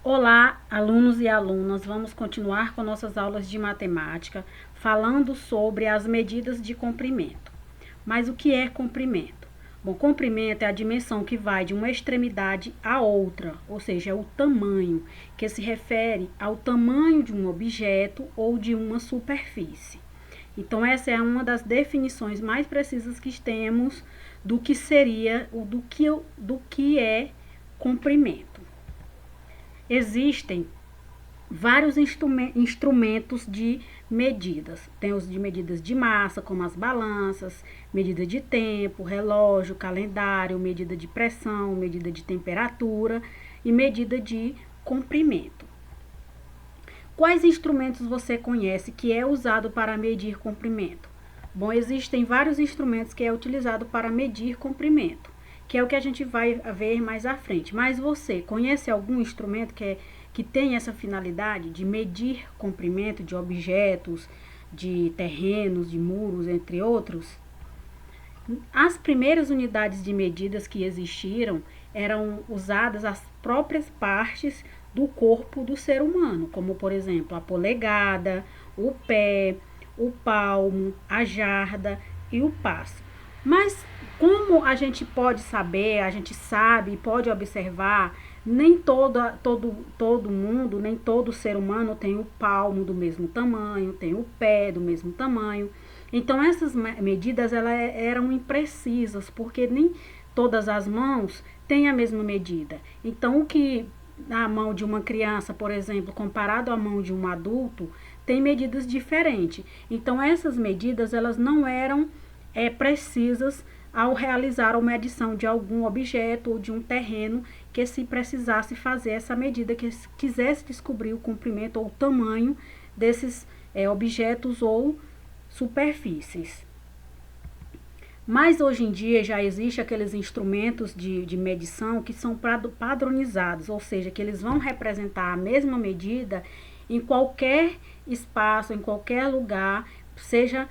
Olá, alunos e alunas, vamos continuar com nossas aulas de matemática, falando sobre as medidas de comprimento. Mas o que é comprimento? Bom, comprimento é a dimensão que vai de uma extremidade à outra, ou seja, é o tamanho, que se refere ao tamanho de um objeto ou de uma superfície. Então, essa é uma das definições mais precisas que temos do que seria, do que é comprimento. Existem vários instrumentos de medidas. Tem os de medidas de massa, como as balanças, medida de tempo, relógio, calendário, medida de pressão, medida de temperatura e medida de comprimento. Quais instrumentos você conhece que é usado para medir comprimento? Bom, existem vários instrumentos que é utilizado para medir comprimento, que é o que a gente vai ver mais à frente. Mas você conhece algum instrumento que tem essa finalidade de medir comprimento de objetos, de terrenos, de muros, entre outros? As primeiras unidades de medidas que existiram eram usadas as próprias partes do corpo do ser humano, como por exemplo a polegada, o pé, o palmo, a jarda e o passo. Mas como a gente pode saber, a gente sabe e pode observar, nem todo mundo, nem todo ser humano tem o palmo do mesmo tamanho, tem o pé do mesmo tamanho. Então essas medidas eram imprecisas, porque nem todas as mãos têm a mesma medida. Então o que a mão de uma criança, por exemplo, comparado à mão de um adulto, tem medidas diferentes. Então essas medidas elas não eram precisas ao realizar uma medição de algum objeto ou de um terreno que se precisasse fazer essa medida, que quisesse descobrir o comprimento ou o tamanho desses objetos ou superfícies. Mas hoje em dia já existe aqueles instrumentos de medição que são padronizados, ou seja, que eles vão representar a mesma medida em qualquer espaço, em qualquer lugar, seja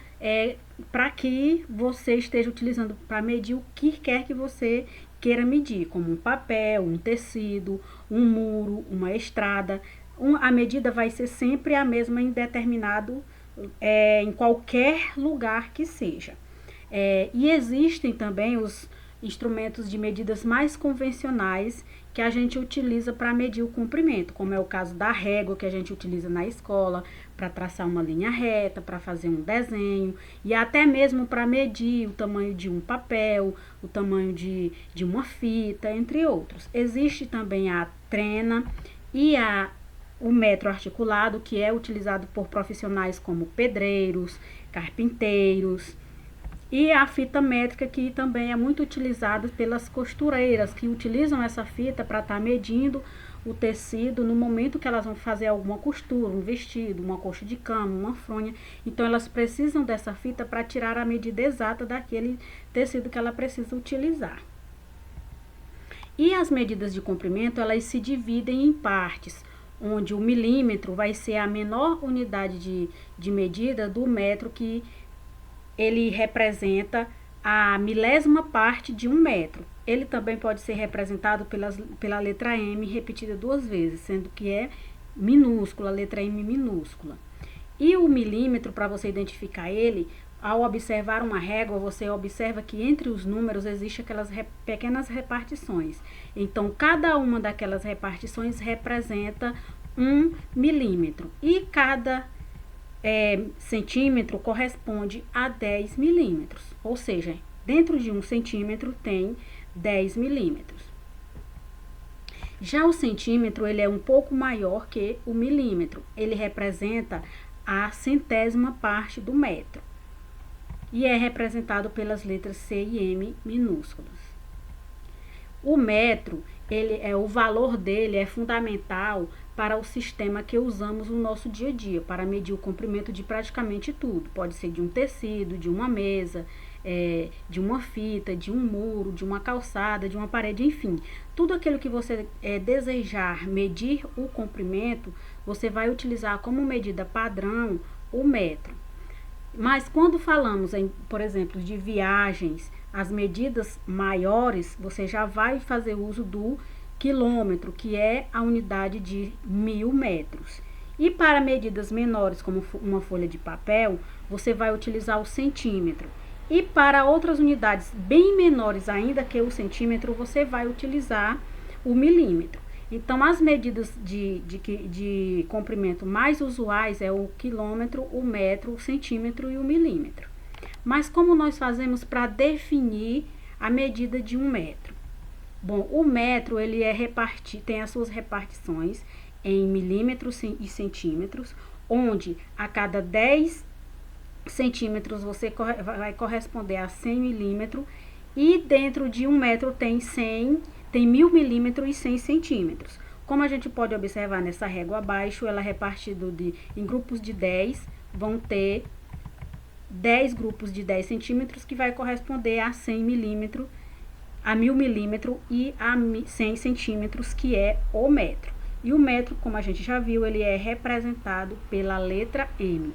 para que você esteja utilizando para medir o que quer que você queira medir, como um papel, um tecido, um muro, uma estrada. A medida vai ser sempre a mesma em determinado, em qualquer lugar que seja. E existem também os instrumentos de medidas mais convencionais que a gente utiliza para medir o comprimento, como é o caso da régua que a gente utiliza na escola para traçar uma linha reta, para fazer um desenho e até mesmo para medir o tamanho de um papel, o tamanho de uma fita, entre outros. Existe também a trena e o metro articulado, que é utilizado por profissionais como pedreiros, carpinteiros, e a fita métrica, que também é muito utilizada pelas costureiras, que utilizam essa fita para estar medindo o tecido no momento que elas vão fazer alguma costura, um vestido, uma coxa de cama, uma fronha. Então elas precisam dessa fita para tirar a medida exata daquele tecido que ela precisa utilizar. E as medidas de comprimento, elas se dividem em partes, onde o milímetro vai ser a menor unidade de medida do metro, que ele representa a milésima parte de 1 metro. Ele também pode ser representado pela letra M repetida 2 vezes, sendo que é minúscula, a letra M minúscula. E o milímetro, para você identificar ele, ao observar uma régua, você observa que entre os números existem aquelas pequenas repartições. Então, cada uma daquelas repartições representa 1 milímetro. E cada centímetro corresponde a 10 milímetros, ou seja, dentro de 1 centímetro tem 10 milímetros. Já o centímetro, ele é um pouco maior que o milímetro, ele representa a centésima parte do metro e é representado pelas letras C e M minúsculas. O metro, o valor dele é fundamental para o sistema que usamos no nosso dia a dia, para medir o comprimento de praticamente tudo. Pode ser de um tecido, de uma mesa, de uma fita, de um muro, de uma calçada, de uma parede, enfim. Tudo aquilo que você desejar medir o comprimento, você vai utilizar como medida padrão o metro. Mas quando falamos, por exemplo, de viagens, as medidas maiores, você já vai fazer uso quilômetro, que é a unidade de 1000 metros. E para medidas menores, como uma folha de papel, você vai utilizar o centímetro. E para outras unidades bem menores ainda que o centímetro, você vai utilizar o milímetro. Então, as medidas de comprimento mais usuais é o quilômetro, o metro, o centímetro e o milímetro. Mas como nós fazemos para definir a medida de 1 metro? Bom, o metro ele tem as suas repartições em milímetros e centímetros, onde a cada 10 centímetros você vai corresponder a 100 milímetros, e dentro de 1 metro tem 1000 milímetros e 100 centímetros. Como a gente pode observar nessa régua abaixo, ela é repartida em grupos de 10, vão ter 10 grupos de 10 centímetros, que vai corresponder a 100 milímetros, a 1000 milímetros e a 100 centímetros, que é o metro. E o metro, como a gente já viu, ele é representado pela letra M.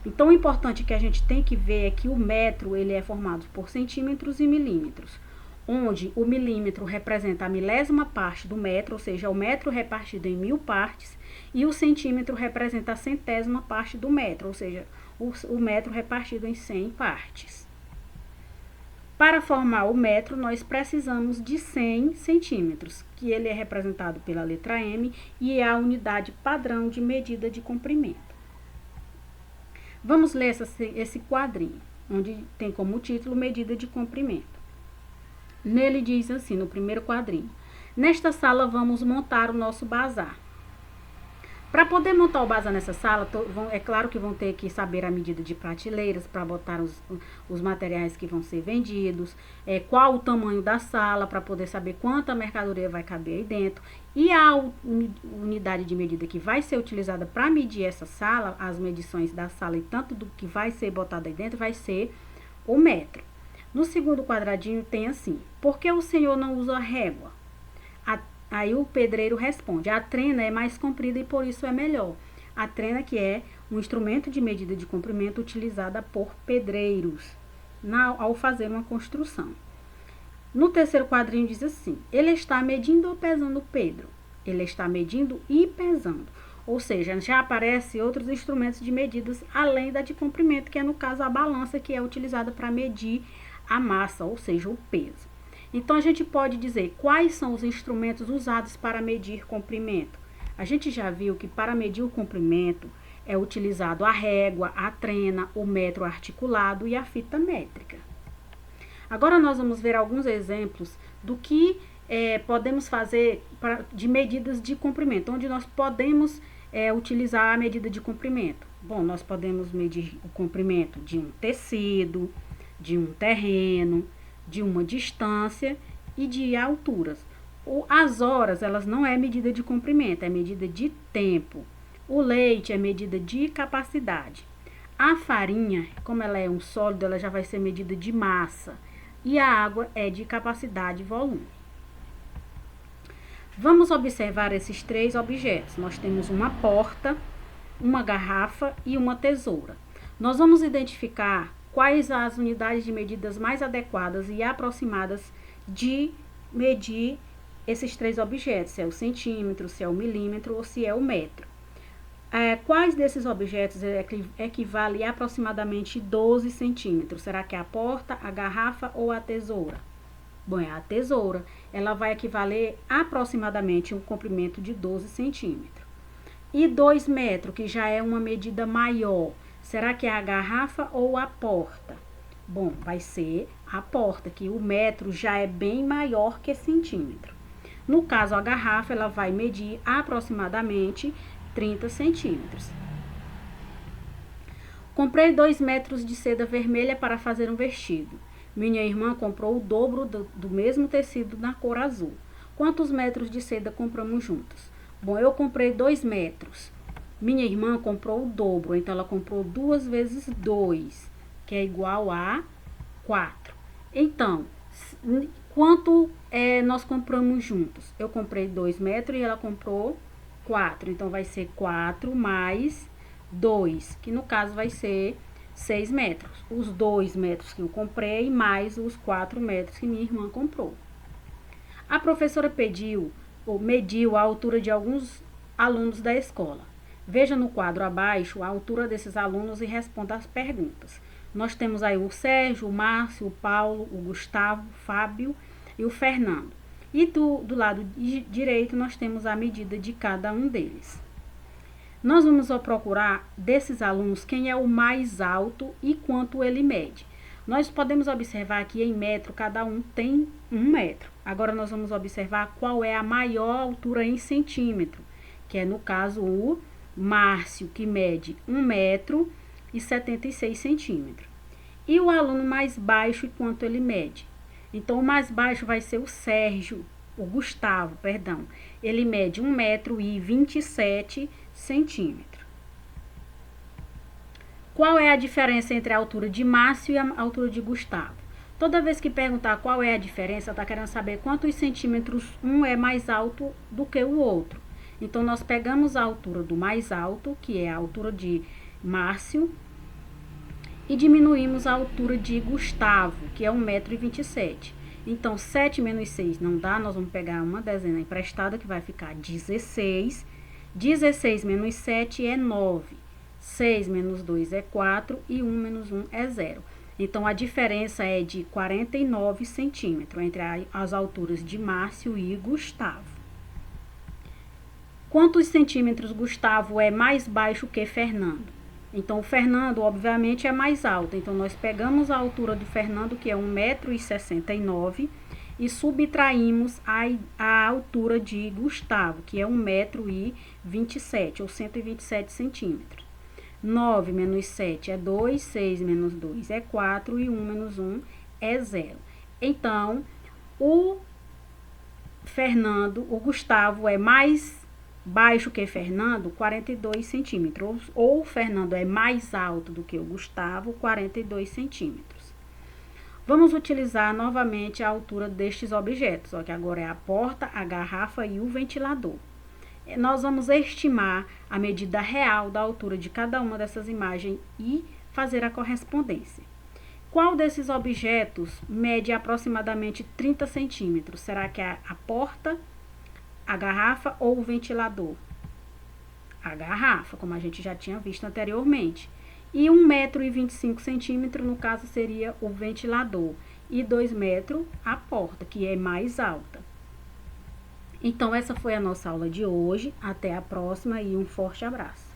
Então, o importante que a gente tem que ver é que o metro ele é formado por centímetros e milímetros, onde o milímetro representa a milésima parte do metro, ou seja, o metro repartido em 1000 partes, e o centímetro representa a centésima parte do metro, ou seja, o metro repartido em 100 partes. Para formar o metro, nós precisamos de 100 centímetros, que ele é representado pela letra M e é a unidade padrão de medida de comprimento. Vamos ler esse quadrinho, onde tem como título medida de comprimento. Nele diz assim, no primeiro quadrinho: nesta sala vamos montar o nosso bazar. Para poder montar o bazar nessa sala, é claro que vão ter que saber a medida de prateleiras para botar os materiais que vão ser vendidos, qual o tamanho da sala, para poder saber quanta mercadoria vai caber aí dentro. E a unidade de medida que vai ser utilizada para medir essa sala, as medições da sala e tanto do que vai ser botado aí dentro, vai ser o metro. No segundo quadradinho tem assim: por que o senhor não usa régua? Aí o pedreiro responde: a trena é mais comprida e por isso é melhor. A trena, que é um instrumento de medida de comprimento utilizada por pedreiros ao fazer uma construção. No terceiro quadrinho diz assim: ele está medindo ou pesando Pedro? Ele está medindo e pesando. Ou seja, já aparecem outros instrumentos de medidas além da de comprimento, que é no caso a balança, que é utilizada para medir a massa, ou seja, o peso. Então, a gente pode dizer quais são os instrumentos usados para medir comprimento. A gente já viu que para medir o comprimento é utilizado a régua, a trena, o metro articulado e a fita métrica. Agora, nós vamos ver alguns exemplos do que podemos fazer de medidas de comprimento, onde nós podemos utilizar a medida de comprimento. Bom, nós podemos medir o comprimento de um tecido, de um terreno, de uma distância e de alturas. As horas, elas não é medida de comprimento, é medida de tempo. O leite é medida de capacidade. A farinha, como ela é um sólido, ela já vai ser medida de massa. E a água é de capacidade e volume. Vamos observar esses 3 objetos. Nós temos uma porta, uma garrafa e uma tesoura. Nós vamos identificar quais as unidades de medidas mais adequadas e aproximadas de medir esses 3 objetos, se é o centímetro, se é o milímetro ou se é o metro. Quais desses objetos equivale a aproximadamente 12 centímetros? Será que é a porta, a garrafa ou a tesoura? Bom, é a tesoura. Ela vai equivaler aproximadamente um comprimento de 12 centímetros. E 2 metros, que já é uma medida maior, será que é a garrafa ou a porta? Bom, vai ser a porta, que o metro já é bem maior que centímetro. No caso, a garrafa, ela vai medir aproximadamente 30 centímetros. Comprei 2 metros de seda vermelha para fazer um vestido. Minha irmã comprou o dobro do mesmo tecido na cor azul. Quantos metros de seda compramos juntos? Bom, eu comprei 2 metros. Minha irmã comprou o dobro, então ela comprou 2 vezes 2, que é igual a 4. Então, quanto nós compramos juntos? Eu comprei 2 metros e ela comprou 4. Então, vai ser 4 mais 2, que no caso vai ser 6 metros. Os 2 metros que eu comprei mais os 4 metros que minha irmã comprou. A professora pediu ou mediu a altura de alguns alunos da escola. Veja no quadro abaixo a altura desses alunos e responda as perguntas. Nós temos aí o Sérgio, o Márcio, o Paulo, o Gustavo, o Fábio e o Fernando. E do lado direito nós temos a medida de cada um deles. Nós vamos procurar desses alunos quem é o mais alto e quanto ele mede. Nós podemos observar que em metro cada um tem 1 metro. Agora nós vamos observar qual é a maior altura em centímetro, que é no caso o Márcio, que mede 1 metro e 76 centímetros. E o aluno mais baixo e quanto ele mede? Então o mais baixo vai ser o Sérgio, o Gustavo, perdão. Ele mede 1 metro e 27 centímetros. Qual é a diferença entre a altura de Márcio e a altura de Gustavo? Toda vez que perguntar qual é a diferença, está querendo saber quantos centímetros um é mais alto do que o outro. Então, nós pegamos a altura do mais alto, que é a altura de Márcio, e diminuímos a altura de Gustavo, que é 1,27 metro. Então, 7 menos 6 não dá, nós vamos pegar uma dezena emprestada, que vai ficar 16. 16 menos 7 é 9. 6 menos 2 é 4 e 1 menos 1 é 0. Então, a diferença é de 49 centímetros entre as alturas de Márcio e Gustavo. Quantos centímetros Gustavo é mais baixo que Fernando? Então, o Fernando, obviamente, é mais alto. Então, nós pegamos a altura do Fernando, que é 1,69 m, e subtraímos a altura de Gustavo, que é 1,27 m, ou 127 centímetros. 9 menos 7 é 2, 6 menos 2 é 4 e 1 menos 1 é 0. Então, o Gustavo é mais baixo que Fernando, 42 centímetros. Ou o Fernando é mais alto do que o Gustavo, 42 centímetros. Vamos utilizar novamente a altura destes objetos, ó, que agora é a porta, a garrafa e o ventilador. Nós vamos estimar a medida real da altura de cada uma dessas imagens e fazer a correspondência. Qual desses objetos mede aproximadamente 30 centímetros? Será que é a porta, a garrafa ou o ventilador? A garrafa, como a gente já tinha visto anteriormente. E 1,25 m, no caso, seria o ventilador. E 2 metros a porta, que é mais alta. Então, essa foi a nossa aula de hoje. Até a próxima e um forte abraço.